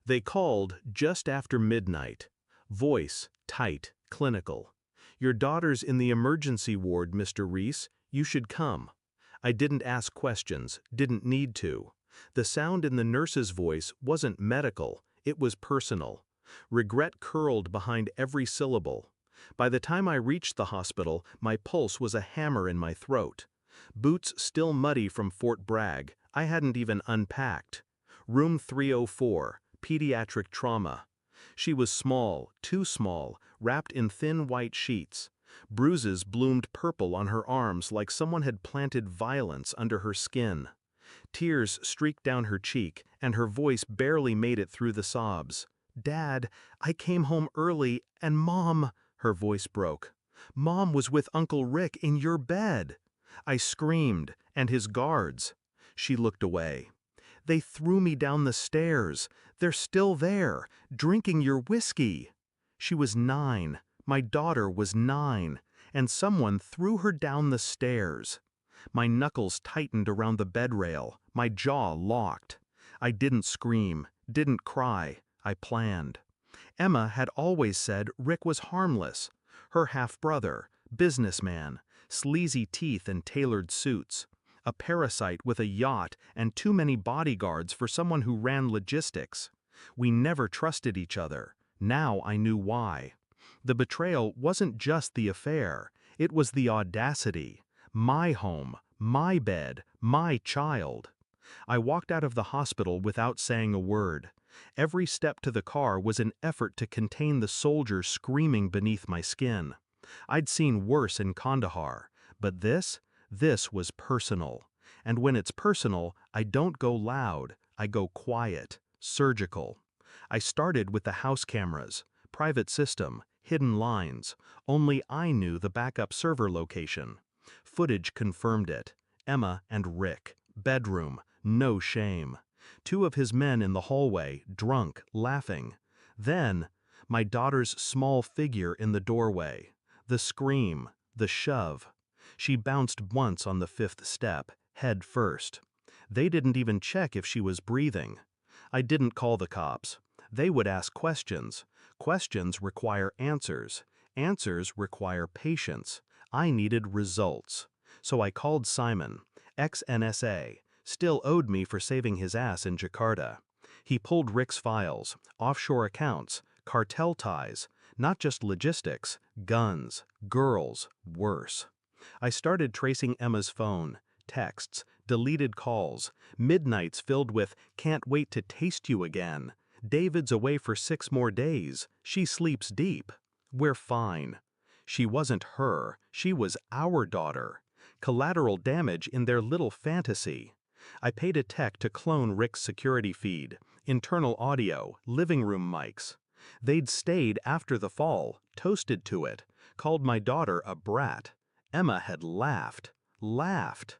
They called just after midnight. Voice tight, clinical. "Your daughter's in the emergency ward, Mr. Reese. You should come." I didn't ask questions, didn't need to. The sound in the nurse's voice wasn't medical, it was personal. Regret curled behind every syllable. By the time I reached the hospital, my pulse was a hammer in my throat. Boots still muddy from Fort Bragg, I hadn't even unpacked. Room 304, pediatric trauma. She was small, too small, wrapped in thin white sheets. Bruises bloomed purple on her arms like someone had planted violence under her skin. Tears streaked down her cheek, and her voice barely made it through the sobs. "Dad, I came home early, and Mom," her voice broke. "Mom was with Uncle Rick in your bed." I screamed, "And his guards." She looked away. "They threw me down the stairs. They're still there, drinking your whiskey." She was 9. My daughter was 9, and someone threw her down the stairs. My knuckles tightened around the bed rail, my jaw locked. I didn't scream, didn't cry, I planned. Emma had always said Rick was harmless. Her half-brother, businessman, sleazy teeth and tailored suits. A parasite with a yacht and too many bodyguards for someone who ran logistics. We never trusted each other. Now I knew why. The betrayal wasn't just the affair, it was the audacity. My home, my bed, my child. I walked out of the hospital without saying a word. Every step to the car was an effort to contain the soldier screaming beneath my skin. I'd seen worse in Kandahar, but this was personal. And when it's personal, I don't go loud, I go quiet, surgical. I started with the house cameras, private system, hidden lines. Only I knew the backup server location. Footage confirmed it. Emma and Rick. Bedroom. No shame. 2 of his men in the hallway, drunk, laughing. Then, my daughter's small figure in the doorway. The scream. The shove. She bounced once on the 5th step, head first. They didn't even check if she was breathing. I didn't call the cops. They would ask questions. Questions require answers. Answers require patience. I needed results. So I called Simon, ex-NSA, still owed me for saving his ass in Jakarta. He pulled Rick's files, offshore accounts, cartel ties, not just logistics, guns, girls, worse. I started tracing Emma's phone, texts, deleted calls, midnights filled with "can't wait to taste you again." David's away for 6 more days. She sleeps deep. We're fine. She wasn't her. She was our daughter. Collateral damage in their little fantasy. I paid a tech to clone Rick's security feed, internal audio, living room mics. They'd stayed after the fall, toasted to it, called my daughter a brat. Emma had laughed. Laughed.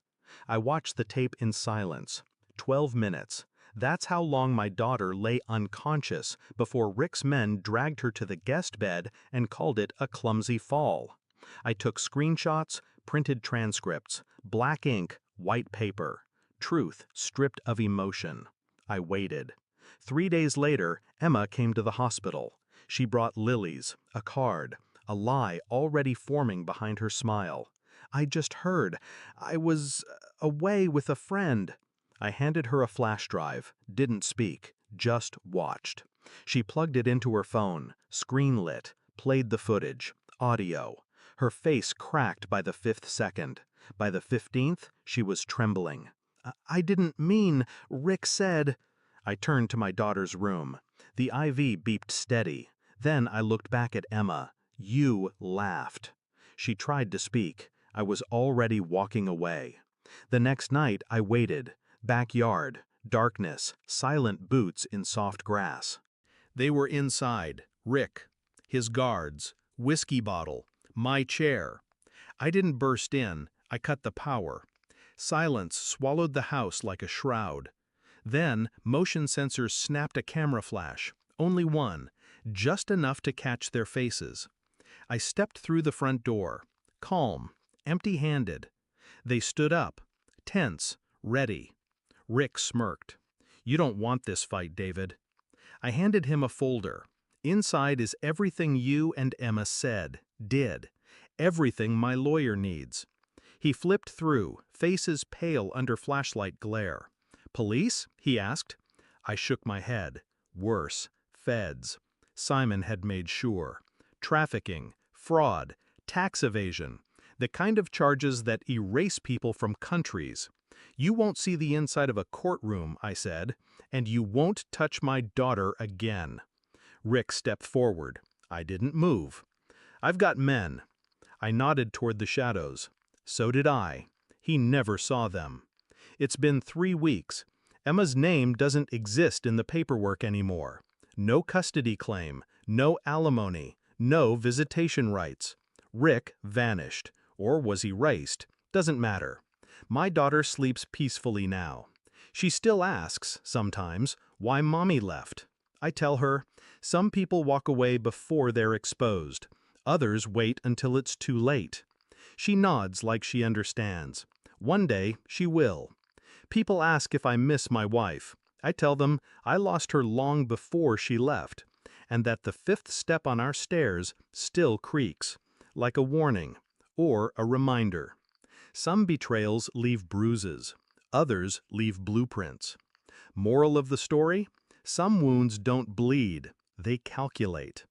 I watched the tape in silence. 12 minutes. That's how long my daughter lay unconscious before Rick's men dragged her to the guest bed and called it a clumsy fall. I took screenshots, printed transcripts, black ink, white paper. Truth stripped of emotion. I waited. 3 days later, Emma came to the hospital. She brought lilies, a card, a lie already forming behind her smile. "I just heard. I was away with a friend." I handed her a flash drive, didn't speak, just watched. She plugged it into her phone, screen lit, played the footage, audio. Her face cracked by the 5th second. By the 15th, she was trembling. I didn't mean," Rick said." I turned to my daughter's room. The IV beeped steady. Then I looked back at Emma. You laughed. She tried to speak. I was already walking away. The next night, I waited. Backyard, darkness, silent boots in soft grass. They were inside. Rick, his guards, whiskey bottle, my chair. I didn't burst in, I cut the power. Silence swallowed the house like a shroud. Then, motion sensors snapped a camera flash, only one, just enough to catch their faces. I stepped through the front door, calm, empty-handed. They stood up, tense, ready. Rick smirked. "You don't want this fight, David." I handed him a folder. Inside is everything you and Emma said, did. Everything my lawyer needs. He flipped through, faces pale under flashlight glare. Police? He asked. I shook my head. Worse. Feds. Simon had made sure. Trafficking, fraud, tax evasion. The kind of charges that erase people from countries. You won't see the inside of a courtroom, I said, and you won't touch my daughter again. Rick stepped forward. I didn't move. I've got men. I nodded toward the shadows. So did I. He never saw them. It's been 3 weeks. Emma's name doesn't exist in the paperwork anymore. No custody claim, no alimony, no visitation rights. Rick vanished, or was erased. Doesn't matter. My daughter sleeps peacefully now. She still asks, sometimes, why Mommy left. I tell her, some people walk away before they're exposed. Others wait until it's too late. She nods like she understands. One day, she will. People ask if I miss my wife. I tell them I lost her long before she left, and that the 5th step on our stairs still creaks, like a warning or a reminder. Some betrayals leave bruises. Others leave blueprints. Moral of the story? Some wounds don't bleed, they calculate.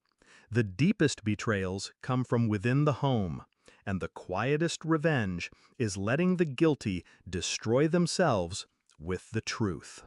The deepest betrayals come from within the home, and the quietest revenge is letting the guilty destroy themselves with the truth.